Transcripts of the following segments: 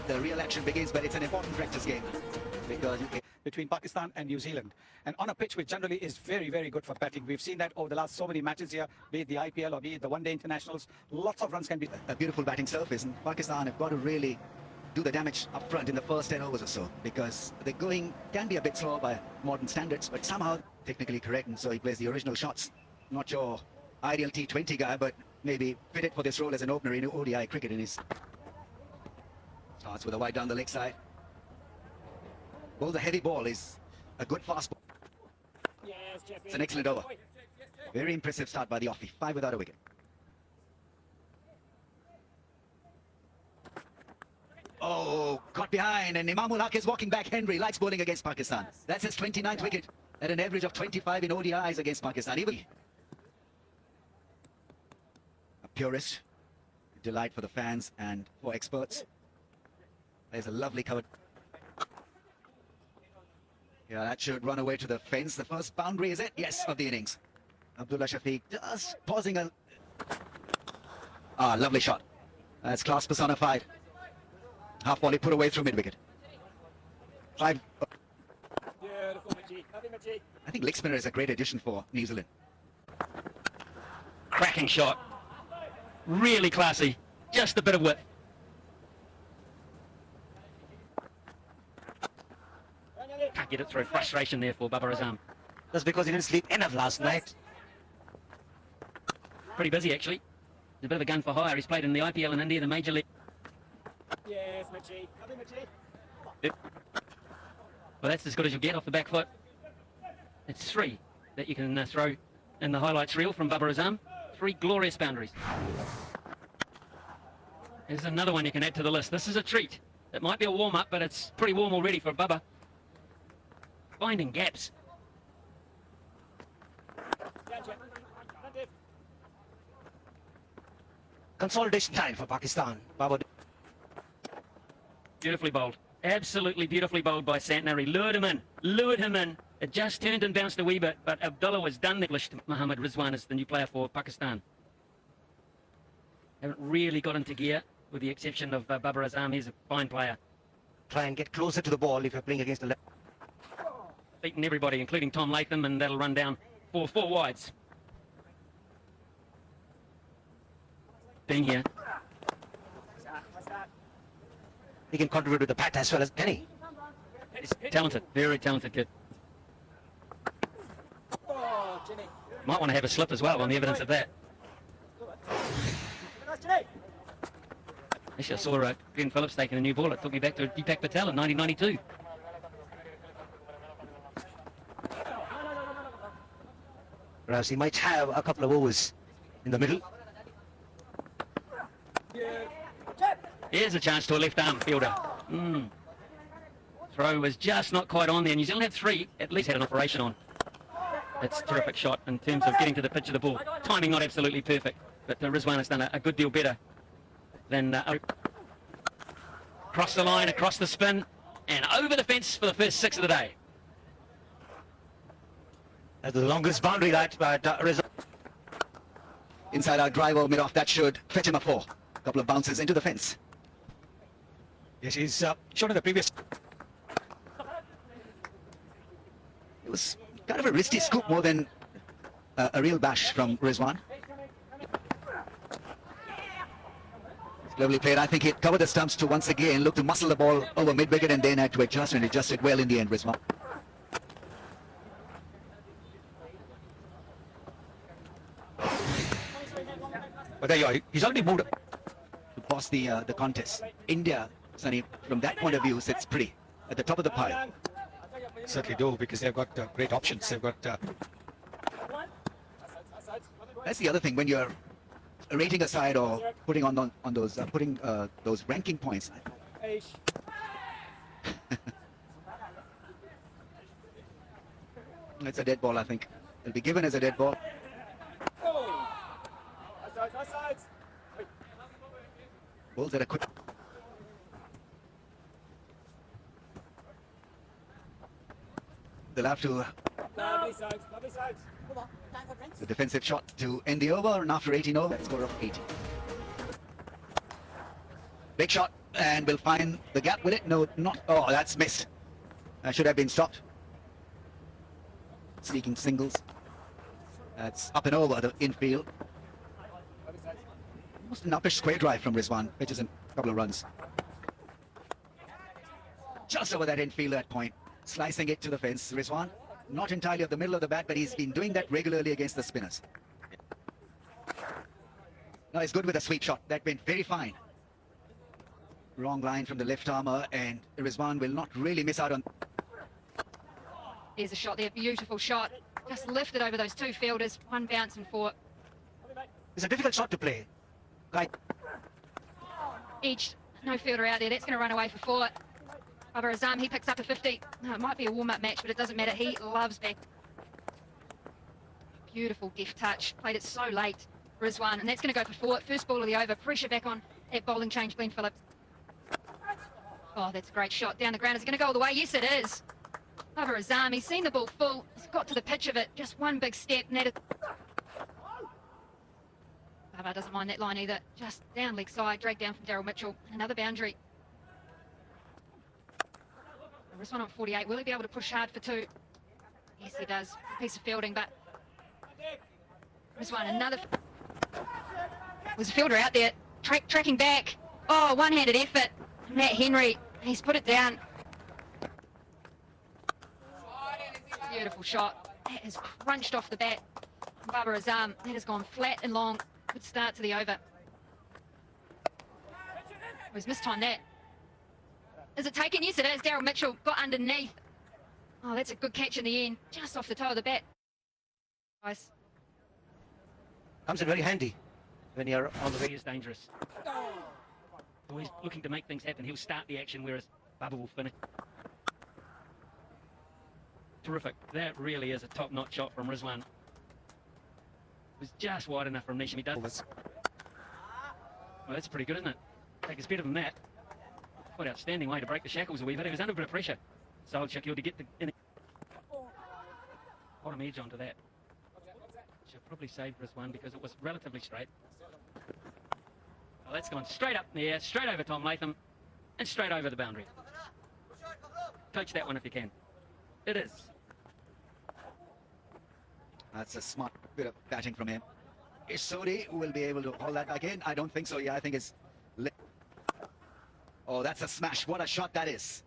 the real action begins, but it's an important practice game because between Pakistan and New Zealand, and on a pitch which generally is very, very good for batting. We've seen that over the last so many matches here, be it the IPL or be it the one-day internationals. Lots of runs can be... A beautiful batting surface, and Pakistan have got to really do the damage up front in the first 10 overs or so, because the going can be a bit slow by modern standards, but somehow technically correct, and so he plays the original shots. Not your ideal T20 guy, but maybe fitted for this role as an opener in ODI cricket. In his starts with a wide down the leg side. Well, the heavy ball is a good fast ball. It's an excellent over. Very impressive start by the offie. 5 without a wicket. Oh, caught behind, and Imamul Haq is walking back. Henry likes bowling against Pakistan. That's his 29th wicket at an average of 25 in ODIs against Pakistan. Even a purist, a delight for the fans and for experts. There's a lovely cover. Yeah, that should run away to the fence. The first boundary, is it? Yes, of the innings. Abdullah Shafiq just pausing a... Ah, lovely shot. That's class personified. Half volley put away through mid-wicket. 5. I think leg spinner is a great addition for New Zealand. Cracking shot. Really classy. Just a bit of width. Can't get it through. Frustration there for Babar Azam. That's because he didn't sleep enough last night. Pretty busy, actually. He's a bit of a gun for hire. He's played in the IPL in India, the Major League. Yes, Machi. Well, that's as good as you'll get off the back foot. It's 3 that you can throw in the highlights reel from Babar Azam. 3 glorious boundaries. There's another one you can add to the list. This is a treat. It might be a warm-up, but it's pretty warm already for Babar. Finding gaps. Consolidation time for Pakistan. Babar. Beautifully bowled. Absolutely beautifully bowled by Santner. He lured him in. Lured him in. It just turned and bounced a wee bit, but Abdullah was done. Mohammad Rizwan is the new player for Pakistan. Haven't really got into gear, with the exception of Babar Azam. He's a fine player. Try and get closer to the ball if you're playing against the left. Beaten everybody, including Tom Latham, and that'll run down for 4 wides. Being here. He can contribute with the bat as well as Penny. He's talented, very talented kid. Might want to have a slip as well on the evidence of that. Actually, I saw Glenn Phillips taking a new ball. It took me back to Deepak Patel in 1992. Perhaps he might have a couple of overs in the middle. Here's a chance to a left-arm fielder. Throw was just not quite on there. New Zealand had 3, at least had an operation on. That's a terrific shot in terms of getting to the pitch of the ball. Timing not absolutely perfect, but Rizwan has done a good deal better than... across the line, across the spin, and over the fence for the first 6 of the day. That's the longest boundary that Rizwan. Inside our drive over mid-off, that should fetch him a 4. A couple of bounces into the fence. Yes, he's shown in the previous... It was kind of a wristy scoop more than a real bash from Rizwan. Lovely played. I think he covered the stumps to once again look to muscle the ball over mid-wicket and then had to adjust, and adjusted well in the end, Rizwan. But there you are. He's already moved up to boss the contest. India, Sunny, from that point of view, sits pretty at the top of the pile. Certainly do, because they've got great options. They've got... That's the other thing, when you're rating a side or putting on those those ranking points. It's a dead ball, I think. It'll be given as a dead ball. Balls at a quick... They'll have to... The defensive shot to end the over, and after 18 overs, score of 80. Big shot. and will find the gap with it. No, not. Oh, that's missed. Should have been stopped. Sneaking singles. That's up and over the infield. Almost an uppish square drive from Rizwan, which is a couple of runs. Just over that infield at point, slicing it to the fence. Rizwan, not entirely at the middle of the bat, but he's been doing that regularly against the spinners. Now he's good with a sweep shot. That went very fine. Wrong line from the left armour, and Rizwan will not really miss out on. There's a shot there, beautiful shot. Just lifted over those two fielders, one bounce and four. It's a difficult shot to play. Like, Each, no fielder out there, that's going to run away for four. Babar Azam, he picks up a 50. No, it might be a warm-up match, but it doesn't matter. He loves back. Beautiful deft touch. Played it so late, Rizwan, and that's going to go for four. First ball of the over. Pressure back on that bowling change, Glenn Phillips. Oh, that's a great shot down the ground. Is it going to go all the way? Yes, it is. Babar Azam, he's seen the ball full. He's got to the pitch of it. Just one big step, and that is... Babar doesn't mind that line either. Just down leg side, dragged down from Daryl Mitchell. Another boundary. Rizwan on 48. Will he be able to push hard for two? Yes, he does. A piece of fielding, but Rizwan, another. There's a fielder out there, tracking back. Oh, one-handed effort. Matt Henry, he's put it down. Beautiful shot. That is crunched off the bat. Babar Azam, that has gone flat and long. Good start to the over. Oh, he's mistimed that. Is it taken? Yes, it is. Daryl Mitchell got underneath. Oh, that's a good catch in the end. Just off the toe of the bat. Nice. comes in very handy when you're on the He way. is dangerous. Always looking to make things happen. He'll start the action, whereas Bubba will finish. Terrific. That really is a top-notch shot from Rizwan. It was just wide enough from Nisham. He does. Well, that's pretty good, isn't it? I think it's better than that. What outstanding way to break the shackles a wee bit. He was under a bit of pressure. So Shaquille to get the bottom edge onto that. Should probably save Rizwan because it was relatively straight. Well, that's gone straight up there, straight over Tom Latham, and straight over the boundary. Coach that one if you can. It is. That's a smart bit of batting from him. Is Sodi will be able to hold that back in? I don't think so. Yeah, I think it's... Oh, that's a smash. What a shot that is.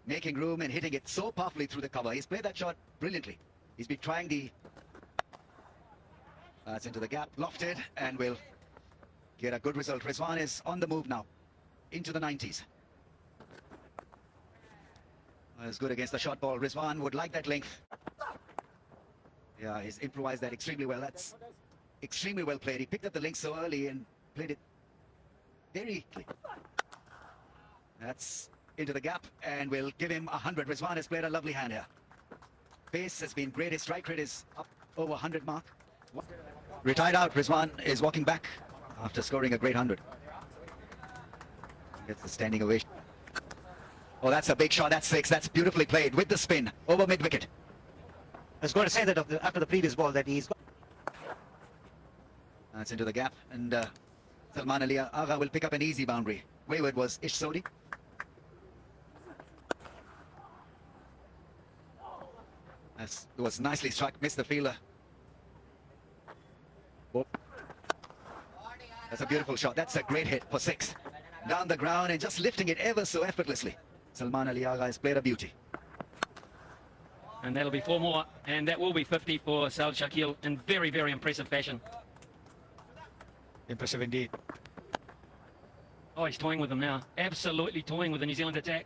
Making room and hitting it so powerfully through the cover. He's played that shot brilliantly. He's been trying the... That's into the gap, lofted, and will get a good result. Rizwan is on the move now, into the 90s. It's good against the short ball. Rizwan would like that length. Yeah, he's improvised that extremely well. That's extremely well played. He picked up the length so early and played it very quickly. That's into the gap and will give him 100. Rizwan has played a lovely hand here. Pace has been great. His strike rate is up over 100 mark. Retired out. Rizwan is walking back after scoring a great 100. Gets the standing ovation. Oh, that's a big shot. That's six. That's beautifully played with the spin over mid-wicket. I was going to say that after the previous ball that he's got. That's into the gap, and Salman Ali Agha will pick up an easy boundary. Wayward was Ish Sodi. That was nicely struck, missed the fielder. That's a beautiful shot. That's a great hit for six. Down the ground and just lifting it ever so effortlessly. Salman Ali Agha has played a beauty. And that'll be 4 more, and that will be 50 for Saud Shakil in very, very impressive fashion. Impressive indeed. Oh, he's toying with them now. Absolutely toying with the New Zealand attack.